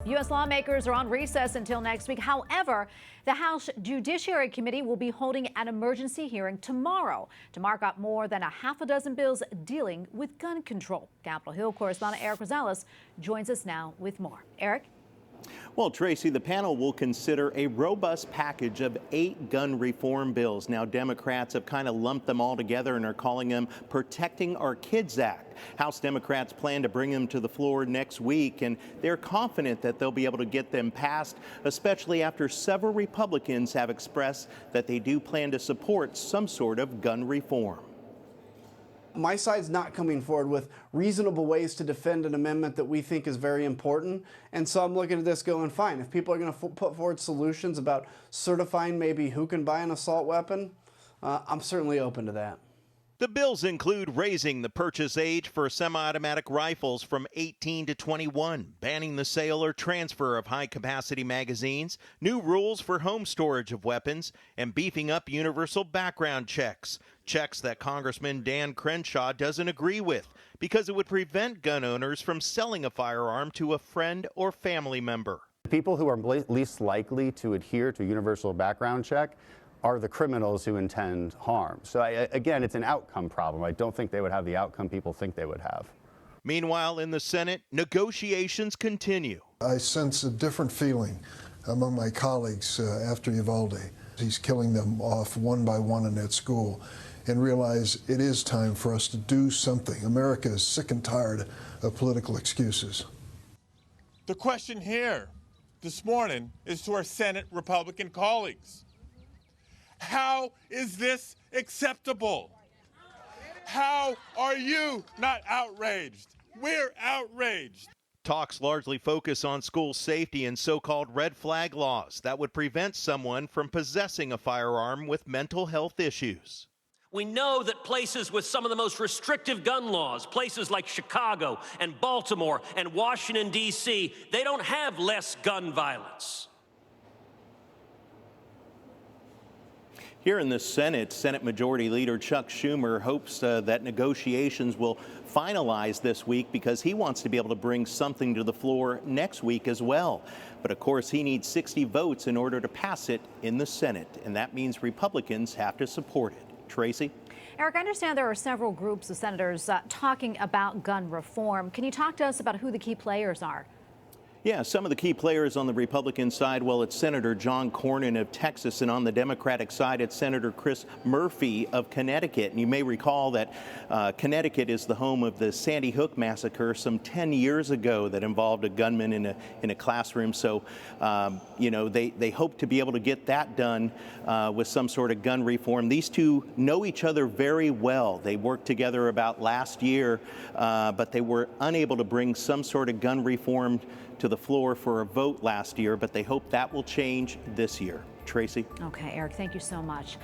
U.S. lawmakers are on recess until next week. However, the House Judiciary Committee will be holding an emergency hearing tomorrow to mark up more than a half a dozen bills dealing with gun control. Capitol Hill correspondent Erik Rosales joins us now with more. Erik? Well, Tracy, the panel will consider a robust package of 8 gun reform bills. Now, Democrats have kind of lumped them all together and are calling them Protecting Our Kids Act. House Democrats plan to bring them to the floor next week, and they're confident that they'll be able to get them passed, especially after several Republicans have expressed that they do plan to support some sort of gun reform. My side's not coming forward with reasonable ways to defend an amendment that we think is very important. And so I'm looking at this going, fine, if people are going to put forward solutions about certifying maybe who can buy an assault weapon, I'm certainly open to that. The bills include raising the purchase age for semi-automatic rifles from 18 to 21, banning the sale or transfer of high-capacity magazines, new rules for home storage of weapons, and beefing up universal background checks. Checks that Congressman Dan Crenshaw doesn't agree with because it would prevent gun owners from selling a firearm to a friend or family member. People who are least likely to adhere to a universal background check are the criminals who intend harm. So again, it's an outcome problem. I don't think they would have the outcome people think they would have. Meanwhile, in the Senate, negotiations continue. I sense a different feeling among my colleagues after Uvalde. He's killing them off one by one in that school, and realize it is time for us to do something. America is sick and tired of political excuses. The question here this morning is to our Senate Republican colleagues. How is this acceptable? How are you not outraged? We're outraged. Talks largely focus on school safety and so-called red flag laws that would prevent someone from possessing a firearm with mental health issues. We know that places with some of the most restrictive gun laws, places like Chicago and Baltimore and Washington, D.C., they don't have less gun violence. Here in the Senate, Senate Majority Leader Chuck Schumer hopes that negotiations will finalize this week because he wants to be able to bring something to the floor next week as well. But of course, he needs 60 votes in order to pass it in the Senate, and that means Republicans have to support it. Tracy? Erik, I understand there are several groups of senators talking about gun reform. Can you talk to us about who the key players are? Yeah, some of the key players on the Republican side, well, it's Senator John Cornyn of Texas, and on the Democratic side, it's Senator Chris Murphy of Connecticut. And you may recall that Connecticut is the home of the Sandy Hook massacre some 10 years ago that involved a gunman in a classroom. So, you know, they hope to be able to get that done with some sort of gun reform. These two know each other very well. They worked together about last year, but they were unable to bring some sort of gun reform to the floor for a vote last year, but they hope that will change this year. Tracy? Okay, Erik, thank you so much.